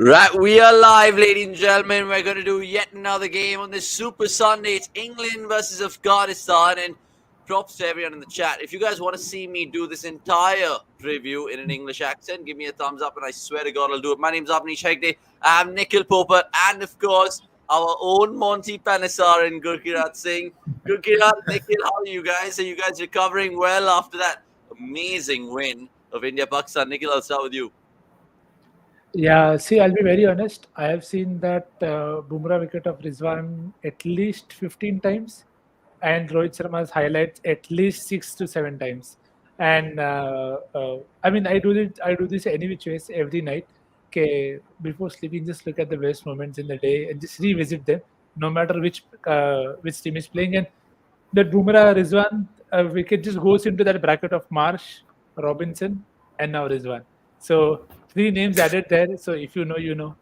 Right, we are live, ladies and gentlemen. We're going to do yet another game on this Super Sunday. It's England versus Afghanistan, and props to everyone in the chat. If you guys want to see me do this entire preview in an English accent, give me a thumbs up, and I swear to God, I'll do it. My name's Avnish Hegde. I'm Nikhil Popat, and of course, our own Monty Panesar and Gurkirat Singh. Gurkirat, Nikhil, how are you guys? Are you guys recovering well after that amazing win of India-Pakistan? Nikhil, I'll start with you. Yeah, see, I'll be very honest. I have seen that Bumrah wicket of Rizwan at least 15 times, and Rohit Sharma's highlights at least 6 to 7 times. And I mean, I do this any which ways every night. Okay, before sleeping, just look at the best moments in the day and just revisit them, no matter which team is playing. And that Bumrah Rizwan wicket just goes into that bracket of Marsh, Robinson, and now Rizwan. So three names added there. So if you know, you know.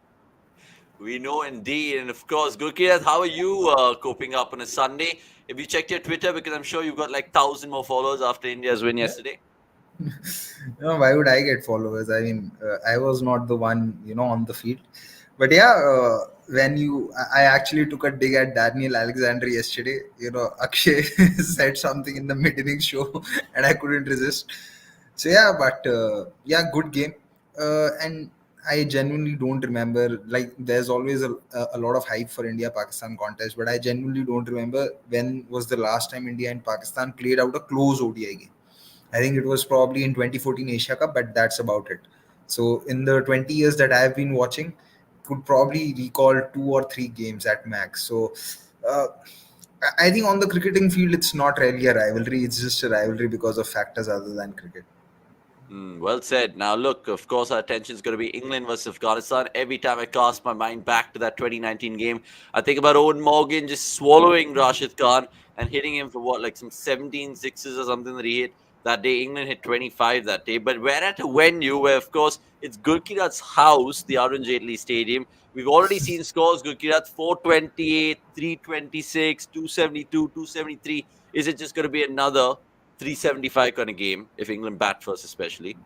We know indeed. And of course, Gurkirat, how are you coping up on a Sunday? Have you checked your Twitter? Because I'm sure you've got like 1,000 more followers after India's win yesterday. No, why would I get followers? I mean, I was not the one, on the field. But yeah, I actually took a dig at Daniel Alexander yesterday. Akshay said something in the mid-inning show, and I couldn't resist. So yeah, but good game. And I genuinely don't remember. Like, there's always a lot of hype for India-Pakistan contest, but I genuinely don't remember when was the last time India and Pakistan played out a close ODI game. I think it was probably in 2014 Asia Cup, but that's about it. So in the 20 years that I've been watching, could probably recall 2 or 3 games at max. So uh, I think on the cricketing field, it's not really a rivalry. It's just a rivalry because of factors other than cricket. Well said. Now, look, of course, our attention is going to be England versus Afghanistan. Every time I cast my mind back to that 2019 game, I think about Owen Morgan just swallowing Rashid Khan and hitting him for what, like some 17 sixes or something that he hit that day. England hit 25 that day. But we're at a venue where, of course, it's Gurkirat's house, the Arun Jaitley Stadium. We've already seen scores, Gurkirat 428, 326, 272, 273. Is it just going to be another 375 kind of game if England bat first, especially?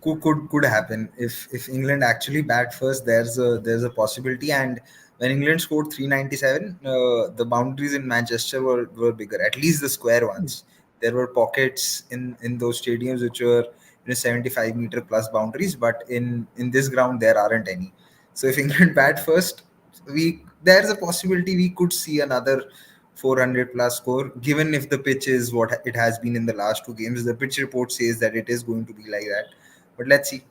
Could happen if England actually bat first. There's a possibility. And when England scored 397, the boundaries in Manchester were bigger, at least the square ones. There were pockets in those stadiums which were 75-meter plus boundaries, but in this ground there aren't any. So if England bat first, there's a possibility we could see another 400 plus score, given if the pitch is what it has been in the last 2 games. The pitch report says that it is going to be like that, but let's see.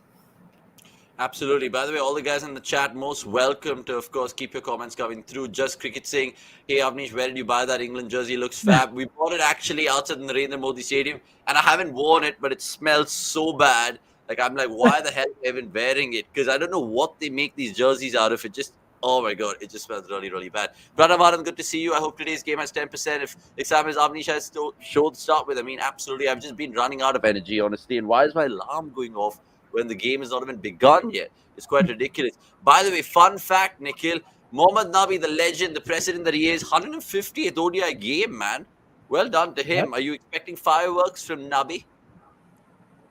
Absolutely. By the way, all the guys in the chat, most welcome to, of course, keep your comments coming through. Just Cricket saying, hey, Avnish, where did you buy that England jersey? Looks fab. We bought it actually outside in the Narendra Modi Stadium, and I haven't worn it, but it smells so bad. Like, I'm like, why the hell am I even wearing it? Because I don't know what they make these jerseys out of. It just, oh my God, it just smells really, really bad. Pranav, good to see you. I hope today's game has 10%. If exam is Avnish has show to start with, I mean, absolutely. I've just been running out of energy, honestly. And why is my alarm going off when the game has not even begun yet? It's quite ridiculous. By the way, fun fact, Nikhil, Mohammad Nabi, the legend, the president that he is, 150th ODI game, man. Well done to him. Are you expecting fireworks from Nabi?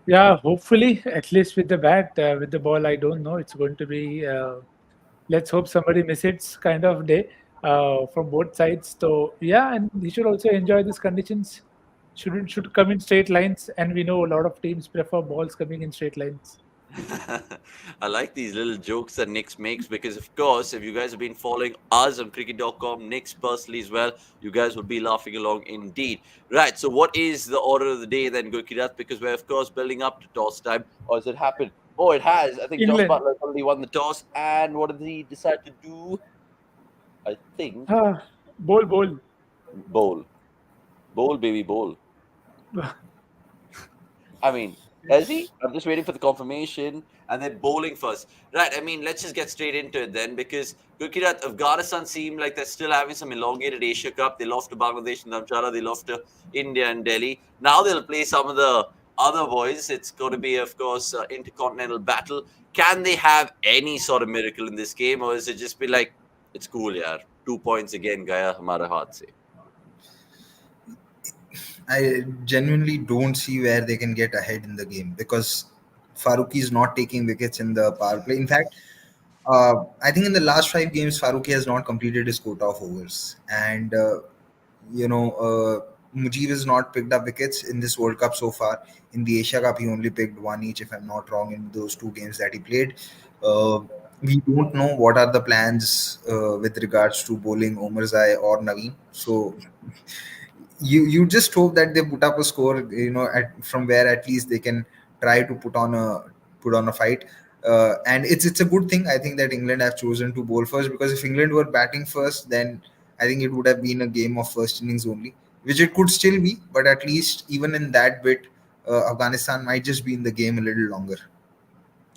Yeah, hopefully, at least with the bat, with the ball, I don't know. It's going to be, let's hope somebody miss it's kind of day from both sides. So, yeah, and he should also enjoy these conditions. Should come in straight lines. And we know a lot of teams prefer balls coming in straight lines. I like these little jokes that Nick makes because, of course, if you guys have been following us on cricket.com, Nick's personally as well, you guys would be laughing along indeed. Right, so what is the order of the day then, Gurkirat? Because we're, of course, building up to toss time. Or has it happened? Oh, it has. I think Josh England. Butler already won the toss. And what did he decide to do? I think Bowl. bowl. Bowl, baby, bowl. I mean, has he? I'm just waiting for the confirmation and then bowling first. Right, I mean, let's just get straight into it then because Gurkirat, Afghanistan seem like they're still having some elongated Asia Cup. They lost to Bangladesh and Dhamchala. They lost to India and Delhi. Now they'll play some of the other boys. It's going to be, of course, intercontinental battle. Can they have any sort of miracle in this game, or is it just be like, it's cool, yaar. 2 points again, gaya hamara haath se? I genuinely don't see where they can get ahead in the game because Faruqi is not taking wickets in the power play. In fact, I think in the last 5 games, Faruqi has not completed his quota of overs, and you know, Mujib has not picked up wickets in this World Cup so far. In the Asia Cup, he only picked one each, if I'm not wrong, in those 2 games that he played. Uh, we don't know what are the plans with regards to bowling Omarzai or Naveen. So you just hope that they put up a score, from where at least they can try to put on a fight. And it's a good thing, I think, that England have chosen to bowl first, because if England were batting first, then I think it would have been a game of first innings only, which it could still be, but at least even in that bit, Afghanistan might just be in the game a little longer.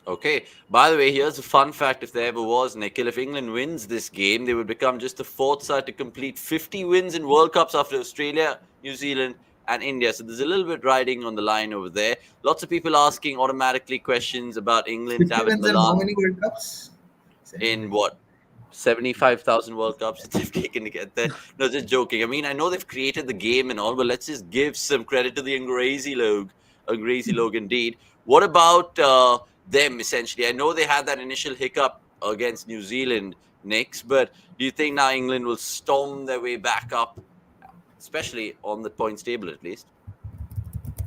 Okay. By the way, here's a fun fact if there ever was, Nikhil. If England wins this game, they would become just the fourth side to complete 50 wins in World Cups after Australia, New Zealand, and India. So there's a little bit riding on the line over there. Lots of people asking automatically questions about England. 50 David wins and how Malan many World Cups? in 75. what? 75,000 World Cups that they've taken to get there. No, just joking. I mean, I know they've created the game and all, but let's just give some credit to the Angrezi Logue indeed. What about them, essentially? I know they had that initial hiccup against New Zealand, Knicks, but do you think now England will storm their way back up, especially on the points table at least?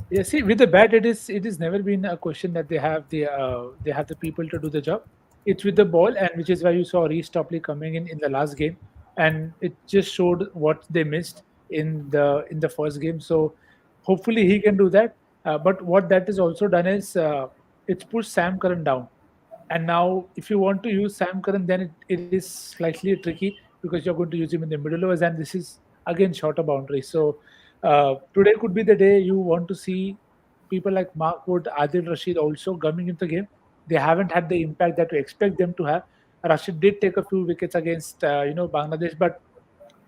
Yeah, see, with the bat, it is never been a question that they have the people to do the job. It's with the ball, and which is why you saw Reece Topley coming in the last game, and it just showed what they missed in the first game. So hopefully he can do that. But what that has also done is it's pushed Sam Curran down. And now, if you want to use Sam Curran, then it is slightly tricky because you're going to use him in the middle overs, and this is again shorter boundary. So today could be the day you want to see people like Mark Wood, Adil Rashid also coming into the game. They haven't had the impact that we expect them to have. Rashid did take a few wickets against Bangladesh, but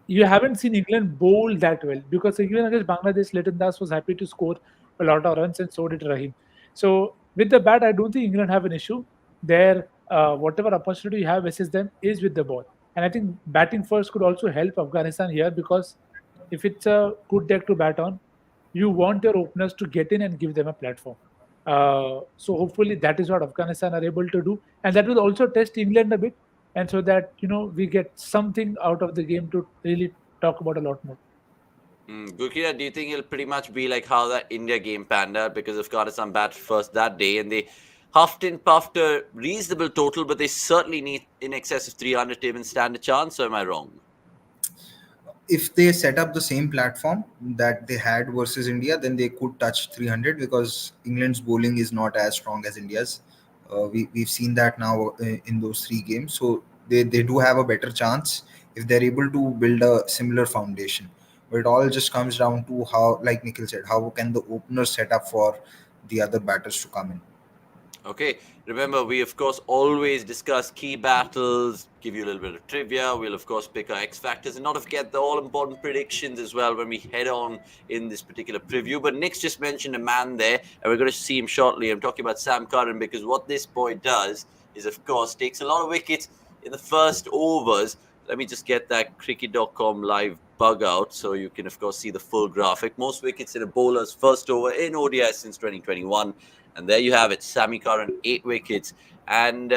you haven't seen England bowl that well because even against Bangladesh, Leighton Das was happy to score a lot of runs, and so did Rahim. So with the bat, I don't think England have an issue. Their whatever opportunity you have versus them is with the ball, and I think batting first could also help Afghanistan here because if it's a good deck to bat on, you want your openers to get in and give them a platform. So hopefully that is what Afghanistan are able to do, and that will also test England a bit, and so that we get something out of the game to really talk about a lot more. Gurkira, do you think it'll pretty much be like how that India game panned out because Afghanistan batted first that day and they huffed and puffed a reasonable total, but they certainly need in excess of 300 to even stand a chance, or am I wrong? If they set up the same platform that they had versus India, then they could touch 300, because England's bowling is not as strong as India's. We've seen that now in those 3 games. So they do have a better chance if they're able to build a similar foundation. But it all just comes down to how, like Nikhil said, how can the opener set up for the other batters to come in. Okay, remember, we of course always discuss key battles, give you a little bit of trivia. We'll of course pick our X factors and not forget the all important predictions as well when we head on in this particular preview. But Nick's just mentioned a man there, and we're going to see him shortly. I'm talking about Sam Curran because what this boy does is, of course, takes a lot of wickets in the first overs. Let me just get that cricket.com live bug out so you can, of course, see the full graphic. Most wickets in a bowler's first over in ODI since 2021. And there you have it, Sammy Curran, 8 wickets. And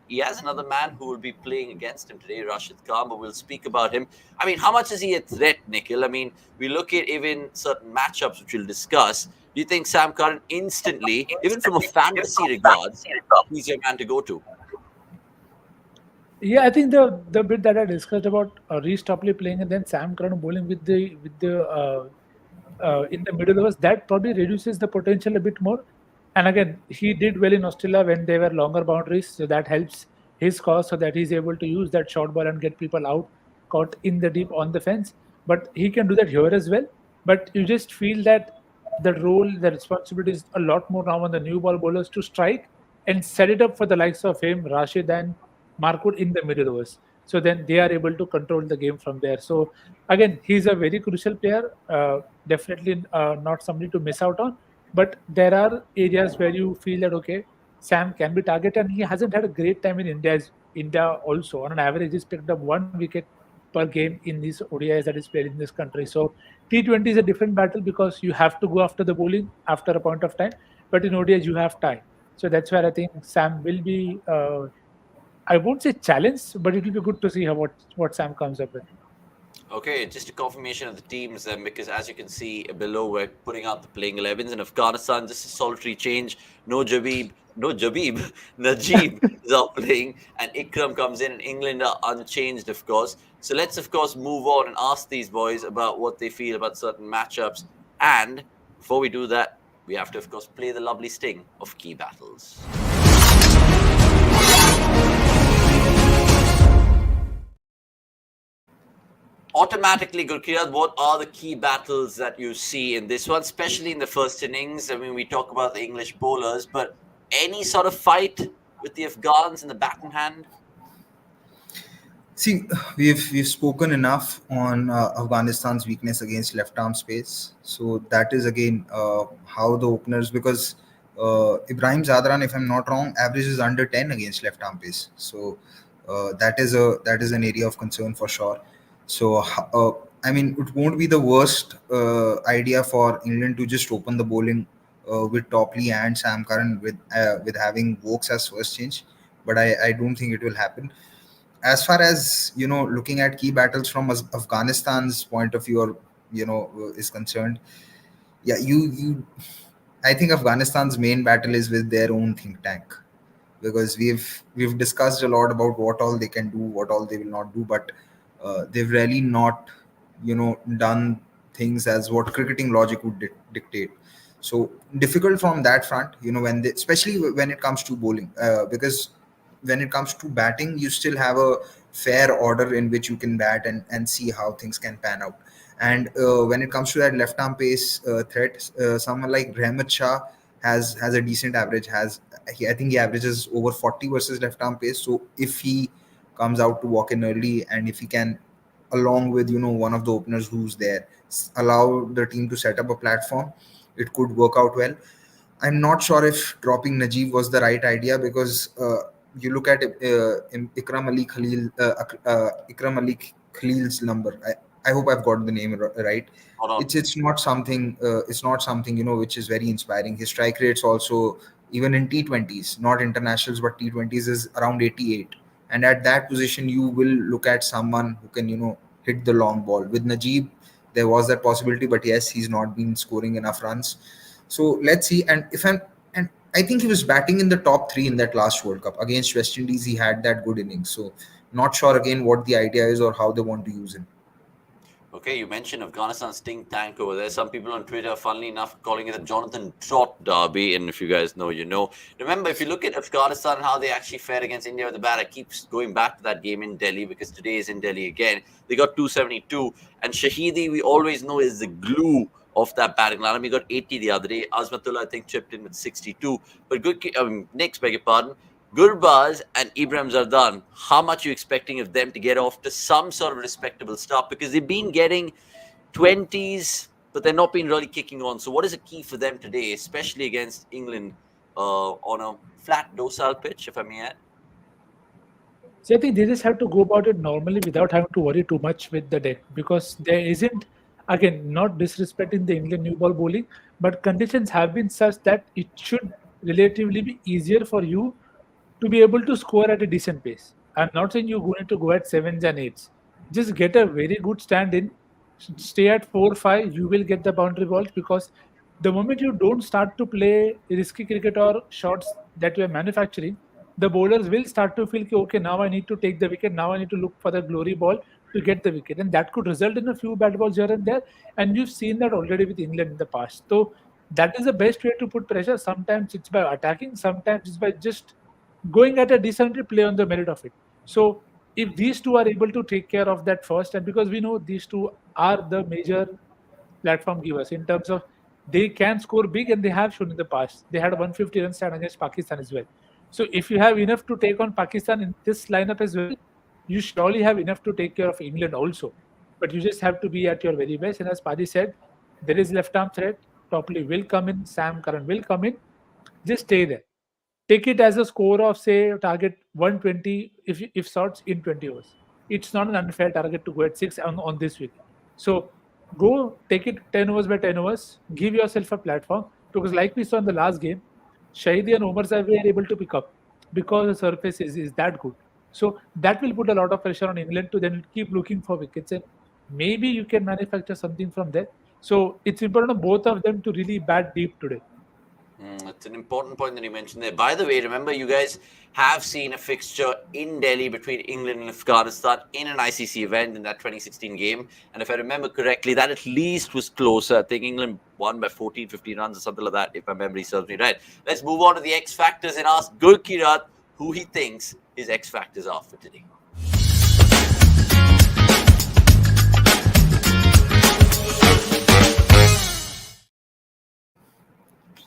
he has another man who will be playing against him today, Rashid Khan, but we'll speak about him. I mean, how much is he a threat, Nikhil? I mean, we look at even certain matchups, which we'll discuss. Do you think Sam Curran instantly, even from a fantasy regards, he's your man to go to? Yeah, I think the bit that I discussed about Reece Topley playing and then Sam Curran bowling with the in the middle overs, that probably reduces the potential a bit more. And again, he did well in Australia when they were longer boundaries, so that helps his cause, so that he's able to use that short ball and get people out, caught in the deep on the fence. But he can do that here as well. But you just feel that the responsibility is a lot more now on the new ball bowlers to strike and set it up for the likes of him, Rashid, and Markwood in the middle overs. So then they are able to control the game from there. So again, he's a very crucial player. Definitely not somebody to miss out on. But there are areas where you feel that okay, Sam can be targeted, and he hasn't had a great time in India also. On an average, he's picked up 1 wicket per game in these ODIs that is played in this country. So T20 is a different battle because you have to go after the bowling after a point of time. But in ODIs, you have time. So that's where I think Sam will be I won't say challenge, but it will be good to see how what Sam comes up with. Okay, just a confirmation of the teams then, because as you can see below, we're putting out the playing 11s in Afghanistan. Just a solitary change. No Jabib, Najib is out playing, and Ikram comes in, and England are unchanged, of course. So let's, of course, move on and ask these boys about what they feel about certain matchups. And before we do that, we have to, of course, play the lovely sting of key battles. Automatically, Gurkirat, what are the key battles that you see in this one, especially in the first innings? I mean, we talk about the English bowlers, but any sort of fight with the Afghans in the bat in hand? See, we've spoken enough on Afghanistan's weakness against left arm space. So that is again how the openers, because Ibrahim Zadran, if I'm not wrong, averages under 10 against left arm pace. So that is an area of concern for sure. So I mean, it won't be the worst idea for England to just open the bowling with Topley and Sam Curran with having Vokes as first change, but I don't think it will happen. As far as looking at key battles from Afghanistan's point of view, or is concerned, yeah, you I think Afghanistan's main battle is with their own think tank, because we've discussed a lot about what all they can do, what all they will not do, but they've really not done things as what cricketing logic would dictate. So difficult from that front, when they, especially when it comes to bowling, because when it comes to batting, you still have a fair order in which you can bat and see how things can pan out. And when it comes to that left arm pace threat, someone like Rahmat Shah has a decent average. I think he averages over 40 versus left arm pace. So if he comes out to walk in early, and if he can, along with one of the openers who's there, allow the team to set up a platform, it could work out well. I'm not sure if dropping Najib was the right idea, because you look at Ikram Ali Khalil's number. I hope I've got the name right. Hold on. It's not something which is very inspiring. His strike rates also, even in T20s, not internationals but T20s, is around 88. And at that position, you will look at someone who can hit the long ball. With Najib, there was that possibility, but yes, he's not been scoring enough runs. So let's see. And I think he was batting in the top three in that last World Cup against West Indies. He had that good innings. So not sure again what the idea is or how they want to use him. Okay, you mentioned Afghanistan's think tank over there. Some people on Twitter, funnily enough, calling it a Jonathan Trot derby. And if you guys know, you know. Remember, if you look at Afghanistan and how they actually fared against India with the bat, I keep going back to that game in Delhi, because today is in Delhi again. They got 272. And Shahidi, we always know, is the glue of that batting line. I mean, he got 80 the other day. Azmatullah, I think, chipped in with 62. But Nick's, beg your pardon. Gurbaz and Ibrahim Zardan, how much are you expecting of them to get off to some sort of respectable start? Because they've been getting 20s, but they're not been really kicking on. So what is the key for them today, especially against England on a flat, docile pitch, if I may add? So I think they just have to go about it normally without having to worry too much with the deck, because there isn't, again, not disrespecting the England new ball bowling, but conditions have been such that it should relatively be easier for you to be able to score at a decent pace. I'm not saying you're going to go at sevens and eights. Just get a very good stand in, stay at 4-5, you will get the boundary balls, because the moment you don't start to play risky cricket or shots that you are manufacturing, the bowlers will start to feel, okay, now I need to take the wicket, now I need to look for the glory ball to get the wicket. And that could result in a few bad balls here and there. And we've seen that already with England in the past. So that is the best way to put pressure. Sometimes it's by attacking, sometimes it's by just going at a decent play on the merit of it. So if these two are able to take care of that first, and because we know these two are the major platform givers in terms of they can score big, and they have shown in the past. They had a 150 run stand against Pakistan as well. So if you have enough to take on Pakistan in this lineup as well, you surely have enough to take care of England also. But you just have to be at your very best. And as Padi said, there is left arm threat. Topley will come in, Sam Curran will come in. Just stay there. Take it as a score of, say, target 120 if shots in 20 overs. It's not an unfair target to go at 6 on this week. So go take it 10 overs by 10 overs, give yourself a platform, because like we saw in the last game, Shahidi and Omar Zaid were able to pick up because the surface is that good. So that will put a lot of pressure on England to then keep looking for wickets, and maybe you can manufacture something from there. So it's important on both of them to really bat deep today. It's an important point that you mentioned there. By the way, remember, you guys have seen a fixture in Delhi between England and Afghanistan in an ICC event in that 2016 game. And if I remember correctly, that at least was closer. I think England won by 14, 15 runs or something like that, if my memory serves me right. Let's move on to the X Factors and ask Gurkirat who he thinks his X Factors are for today.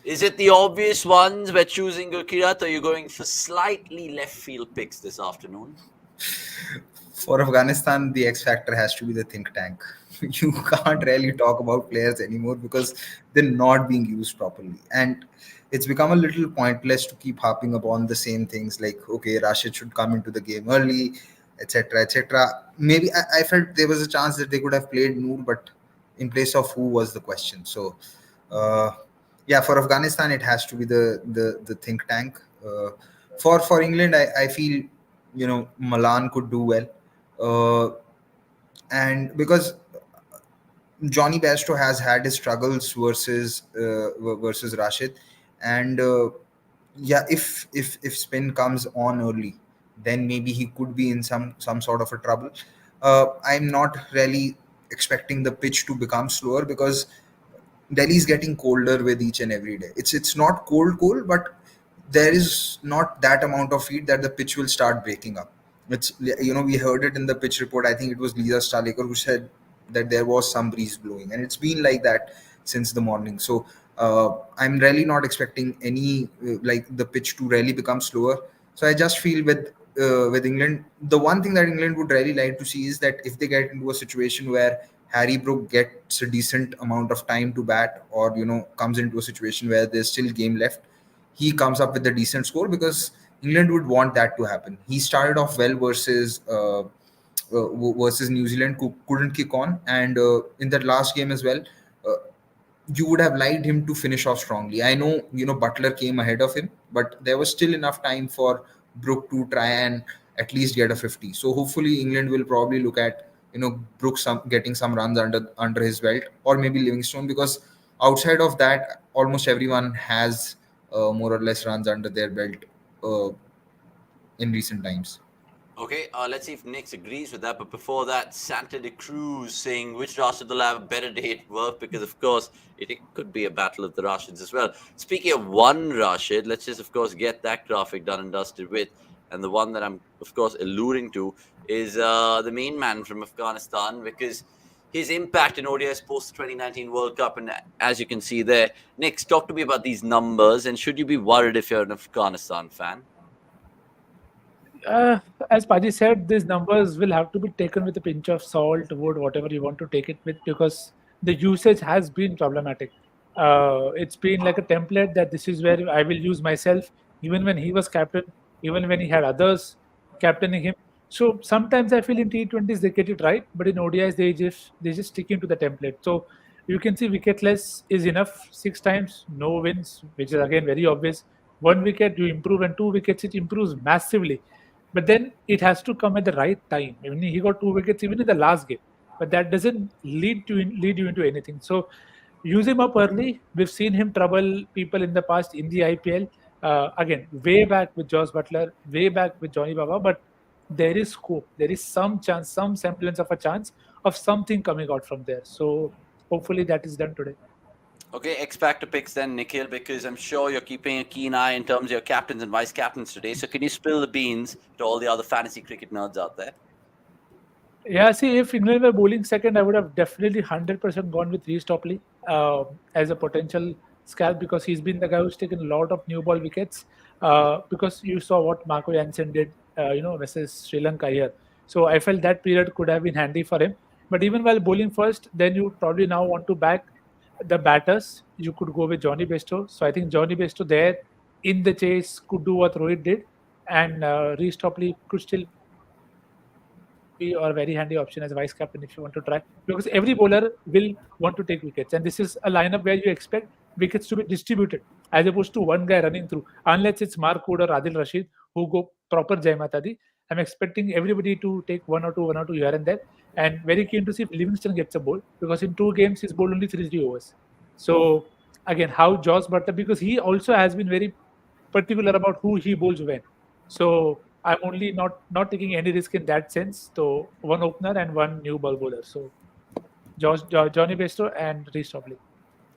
Is it the obvious ones we're choosing, Gurkirat, or are you going for slightly left field picks this afternoon? For Afghanistan, the X factor has to be the think tank. You can't really talk about players anymore because they're not being used properly. And it's become a little pointless to keep harping upon the same things like, okay, Rashid should come into the game early, etc., etc. Maybe I felt there was a chance that they could have played Noor, but in place of who was the question. So, uh, yeah, for Afghanistan, it has to be the think tank. For England, I feel Malan could do well, and because Johnny Bairstow has had his struggles versus Rashid, and yeah, if spin comes on early, then maybe he could be in some sort of a trouble. I'm not really expecting the pitch to become slower because Delhi's getting colder with each and every day. It's not cold, but there is not that amount of heat that the pitch will start breaking up. It's we heard it in the pitch report. I think it was Lisa Stalekar who said that there was some breeze blowing, and it's been like that since the morning. So I'm really not expecting any like the pitch to really become slower. So I just feel with England, the one thing that England would really like to see is that if they get into a situation where Harry Brook gets a decent amount of time to bat, or comes into a situation where there's still game left, he comes up with a decent score because England would want that to happen. He started off well versus New Zealand, couldn't kick on, and in that last game as well, uh, you would have liked him to finish off strongly. I know Butler came ahead of him, but there was still enough time for Brook to try and at least get a 50. So hopefully England will probably look at Brook getting some runs under his belt, or maybe Livingstone, because outside of that, almost everyone has more or less runs under their belt uh, in recent times. Okay, let's see if Nix agrees with that. But before that, Santa de Cruz saying which Rashid will have a better day at work, because of course it could be a battle of the Rashids as well. Speaking of one Rashid, let's just of course get that graphic done and dusted with. And the one that I'm of course alluding to is the main man from Afghanistan, because his impact in ODIs post 2019 World Cup. And as you can see there, Nix, talk to me about these numbers, and should you be worried if you're an Afghanistan fan? As Paji said, these numbers will have to be taken with a pinch of salt, wood, whatever you want to take it with, because the usage has been problematic. It's been like a template that this is where I will use myself, even when he was captain, even when he had others captaining him. So sometimes I feel in T20s they get it right, but in ODIs they just stick into the template. So you can see wicketless is enough 6 times, no wins, which is again very obvious. 1 wicket you improve, and 2 wickets it improves massively, but then it has to come at the right time. I mean, he got 2 wickets even in the last game, but that doesn't lead you into anything. So use him up early. We've seen him trouble people in the past in the IPL. Again, way back with Josh Butler, way back with Johnny Baba, but there is scope. There is some chance, some semblance of a chance of something coming out from there. So hopefully that is done today. Okay, X Factor picks then, Nikhil, because I'm sure you're keeping a keen eye in terms of your captains and vice captains today. So can you spill the beans to all the other fantasy cricket nerds out there? Yeah, see, if England were bowling second, I would have definitely 100% gone with Reece Topley as a potential scalp, because he's been the guy who's taken a lot of new ball wickets. Because you saw what Marco Jansen did, versus Sri Lanka here. So I felt that period could have been handy for him. But even while bowling first, then you probably now want to back the batters. You could go with Johnny Bairstow. So I think Johnny Bairstow there in the chase could do what Rohit did, and Reece Topley could still be or a very handy option as a vice captain if you want to try, because every bowler will want to take wickets, and this is a lineup where you expect wickets to be distributed as opposed to one guy running through, unless it's Mark Wood or Adil Rashid who go proper Jai Mata Di. I'm expecting everybody to take one or two here and there. And very keen to see if Livingston gets a bowl because in 2 games he's bowled only 3 overs. So again, how Josh Butler, because he also has been very particular about who he bowls when. So I'm only not taking any risk in that sense. So one opener and one new ball bowler. So Johnny Bairstow and Reece Topley.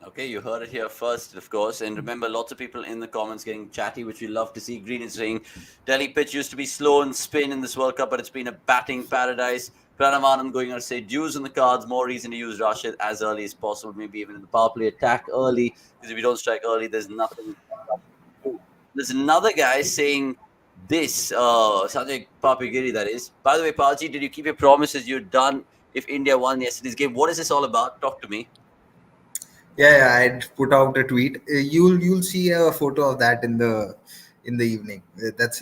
Okay, you heard it here first, of course. And remember, lots of people in the comments getting chatty, which we love to see. Green is saying Delhi pitch used to be slow and spin in this World Cup, but it's been a batting paradise. Pranavanam going on to say dues on the cards, more reason to use Rashid as early as possible, maybe even in the power play attack early, because if you don't strike early, there's nothing. There's another guy saying this, Sanjay Papigiri, that is. By the way, Paji, did you keep your promises you'd done if India won yesterday's game? What is this all about? Talk to me. Yeah, I'd put out a tweet. You'll see a photo of that in the evening. That's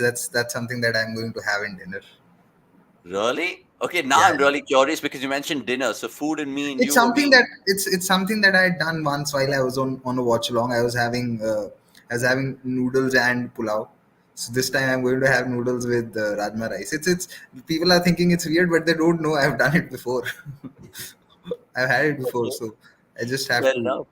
something that I'm going to have in dinner. Really? Okay, now Yeah, I'm really curious because you mentioned dinner. So food and me and it's you were something being that it's something that I had done once while I was on a watch along. I was having noodles and pulao. So this time I'm going to have noodles with rajma rice. It's people are thinking it's weird, but they don't know I've done it before. I've had it before, okay. so I just have Fair to. enough.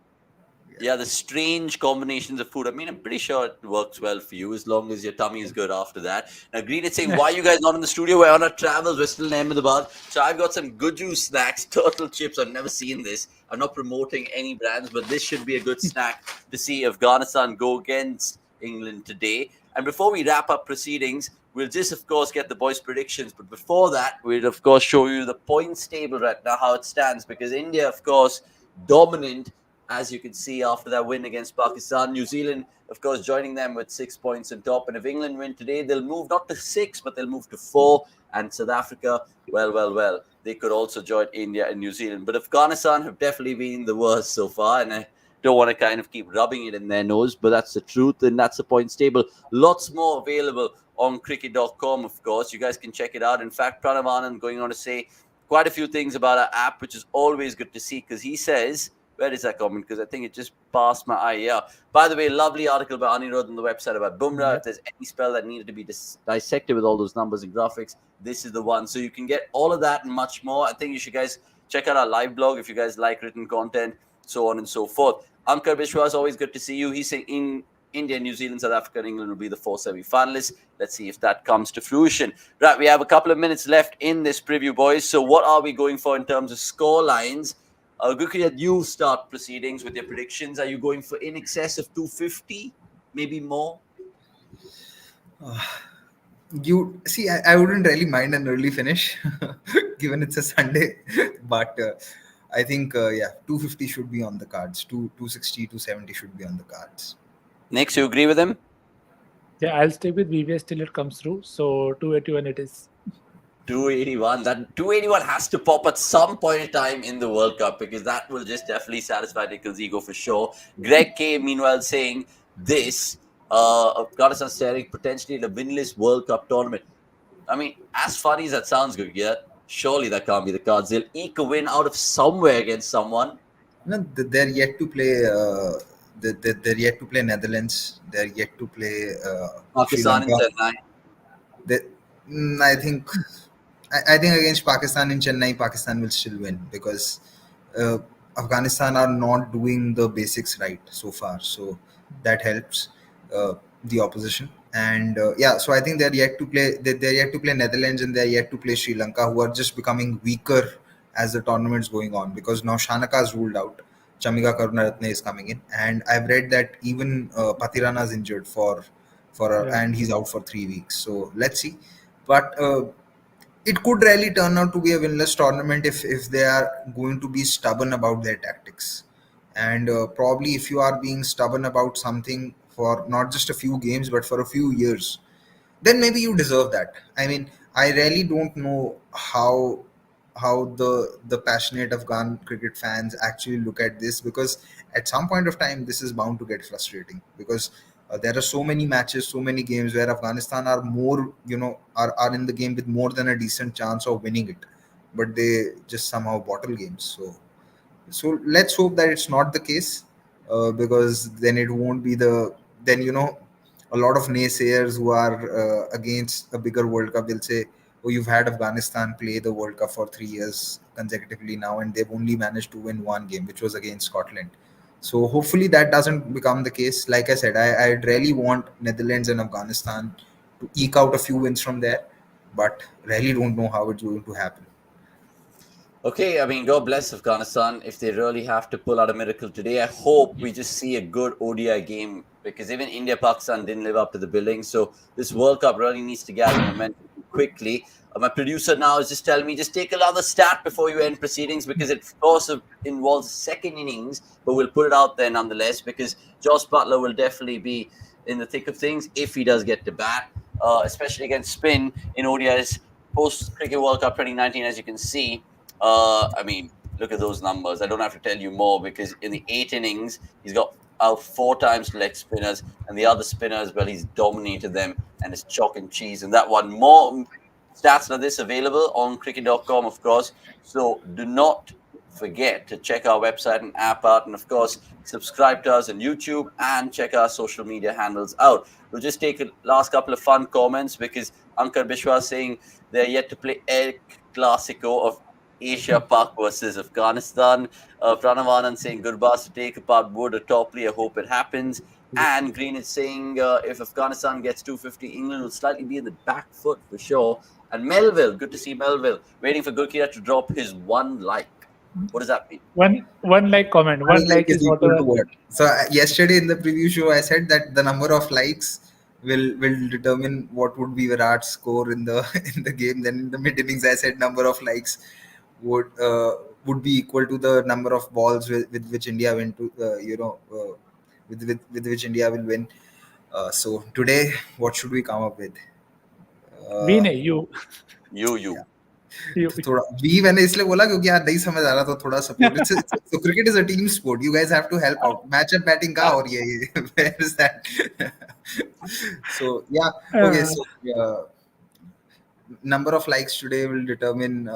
Yeah, the strange combinations of food. I mean, I'm pretty sure it works well for you as long as your tummy is good after that. Now, Green is saying, why are you guys not in the studio? We're on our travels. We're still in Ahmedabad. So I've got some good juice snacks, turtle chips. I've never seen this. I'm not promoting any brands, but this should be a good snack to see Afghanistan go against England today. And before we wrap up proceedings, we'll just, of course, get the boys' predictions. But before that, we'll, of course, show you the points table right now, how it stands. Because India, of course, dominant as you can see after that win against Pakistan. New Zealand, of course, joining them with 6 points on top. And if England win today, they'll move not to 6, but they'll move to 4. And South Africa, well, they could also join India and New Zealand. But Afghanistan have definitely been the worst so far. And I don't want to kind of keep rubbing it in their nose, but that's the truth. And that's the points table. Lots more available on cricket.com, of course. You guys can check it out. In fact, Pranav Anand going on to say quite a few things about our app, which is always good to see because he says, where is that comment? Because I think it just passed my eye. Yeah. By the way, lovely article by Anirudh on the website about Bumrah. Yeah. If there's any spell that needed to be dissected with all those numbers and graphics, this is the one. So you can get all of that and much more. I think you should guys check out our live blog if you guys like written content, so on and so forth. Ankar Bishwas, always good to see you. He's saying in India, New Zealand, South Africa, and England will be the 4 semi-finalists. Let's see if that comes to fruition. Right, we have a couple of minutes left in this preview, boys. So what are we going for in terms of score lines? Gukriad, you start proceedings with your predictions. Are you going for in excess of 250? Maybe more? You see, I wouldn't really mind an early finish, given it's a Sunday. But I think, yeah, 250 should be on the cards. 260, 270 should be on the cards. Next, you agree with him? Yeah, I'll stay with VVS till it comes through. So 281 it is. 281. That 281 has to pop at some point in time in the World Cup because that will just definitely satisfy Nikhil's ego for sure. Greg K, meanwhile, saying this Afghanistan staring potentially in a winless World Cup tournament. I mean, as funny as that sounds good, yeah, surely that can't be the cards. They'll eke a win out of somewhere against someone. No, they're yet to play. They're yet to play Netherlands. They're yet to play Sri Pakistan and Lanka. Chennai. They, I think. I think against Pakistan in Chennai, Pakistan will still win because uh, Afghanistan are not doing the basics right so far. So that helps uh, the opposition. And yeah, so I think they're yet to play. They're yet to play Netherlands and they're yet to play Sri Lanka, who are just becoming weaker as the tournament's going on because now Shanaka is ruled out. Chamika Karunaratne is coming in, and I've read that even Patirana is injured Yeah. and he's out for 3 weeks. So let's see, but. It could really turn out to be a winless tournament if they are going to be stubborn about their tactics. And probably if you are being stubborn about something for not just a few games but for a few years, then maybe you deserve that. I mean, I really don't know how the passionate Afghan cricket fans actually look at this because at some point of time this is bound to get frustrating because there are so many matches, so many games where Afghanistan are more, are in the game with more than a decent chance of winning it, but they just somehow bottle games. So let's hope that it's not the case because then it won't be then a lot of naysayers who are against a bigger World Cup will say, "Oh, you've had Afghanistan play the World Cup for 3 years consecutively now, and they've only managed to win one game, which was against Scotland." So hopefully that doesn't become the case. Like I said, I really want Netherlands and Afghanistan to eke out a few wins from there, but really don't know how it's going to happen. Okay, I mean, God bless Afghanistan if they really have to pull out a miracle today. I hope we just see a good ODI game because even India Pakistan didn't live up to the billing. So this World Cup really needs to gather momentum quickly. My producer now is just telling me just take another stat before you end proceedings because it of course involves second innings, but we'll put it out there nonetheless because Josh Butler will definitely be in the thick of things if he does get to bat, especially against spin in ODIs post Cricket World Cup 2019, as you can see. I mean, look at those numbers. I don't have to tell you more because in the 8 innings, he's got out 4 times to leg spinners, and the other spinners, well, he's dominated them and is chalk and cheese. And that one, more stats like this available on cricket.com, of course. So do not forget to check our website and app out, and of course, subscribe to us on YouTube and check our social media handles out. We'll just take a last couple of fun comments because Ankar Bishwa saying they're yet to play El Clasico of Asia Pak versus Afghanistan. Pranavanand saying Gurbaz to take apart Wood or Topley. I hope it happens. And Green is saying if Afghanistan gets 250, England will slightly be in the back foot for sure. And Melville, good to see Melville, waiting for Gurkira to drop his 1 like. What does that mean? One like comment. One like is equal whatever. to what? So yesterday in the preview show, I said that the number of likes will determine what would be Virat's score in the in the game. Then in the mid innings, I said number of likes would be equal to the number of balls with which India went to with which India will win. So today, what should we come up with? We नहीं you. You. You. तो थोड़ा भी मैंने इसलिए बोला क्योंकि यार नहीं समझ आ रहा तो थोड़ा support so cricket is a team sport, you guys have to help out. Matchup batting का और ये where is that? So yeah, okay, so number of likes today will determine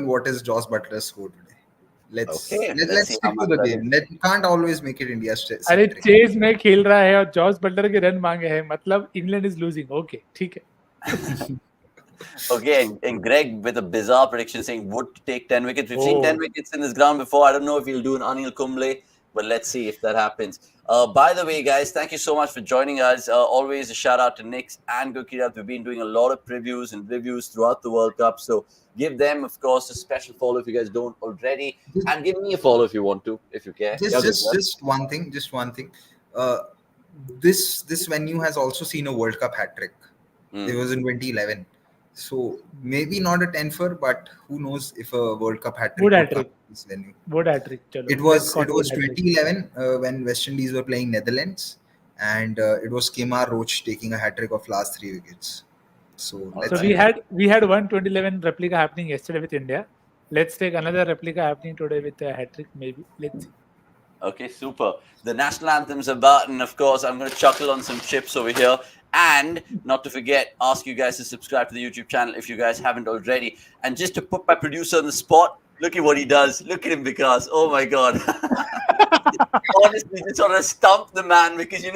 what is Josh Butler's score today. Let's see stick how to much the that game. We can't always make it India अरे chase में खेल रहा है और Jos Buttler के run मांगे हैं मतलब इंग्लैंड इज लूजिंग ओके ठीक है. Okay, and Greg with a bizarre prediction saying Wood to take 10 wickets. We've seen 10 wickets in this ground before. I don't know if he'll do an Anil Kumble, but let's see if that happens. By the way, guys, thank you so much for joining us. Always a shout out to Nix and Gurkira. We've been doing a lot of previews and reviews throughout the World Cup. So give them, of course, a special follow if you guys don't already. And give me a follow if you want to, if you care. Just one thing. This venue has also seen a World Cup hat trick. It was in 2011. So maybe not a 10-fer, but who knows if a World Cup hat trick Wood would hat come trick. to this venue. Wood hat trick. चलो. It was Let's call 2011 when West Indies were playing Netherlands, and it was Kemar Roach taking a hat trick of last 3 wickets. So we had one 2011 replica happening yesterday with India. Let's take another replica happening today with a hat trick maybe. Let's see. Okay, super. The national anthem's about, and of course, I'm going to chuckle on some chips over here. And not to forget, ask you guys to subscribe to the YouTube channel if you guys haven't already. And just to put my producer on the spot, look at what he does. Look at him, Vikas. Oh my God. Honestly, just sort of stump the man because,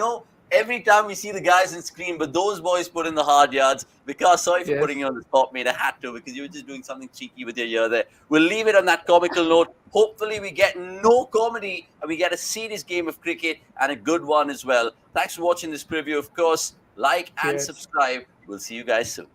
every time we see the guys on screen, but those boys put in the hard yards. Vikas, sorry for putting you on the spot, mate. I had to because you were just doing something cheeky with your ear there. We'll leave it on that comical note. Hopefully, we get no comedy and we get a serious game of cricket and a good one as well. Thanks for watching this preview. Of course, like and subscribe. We'll see you guys soon.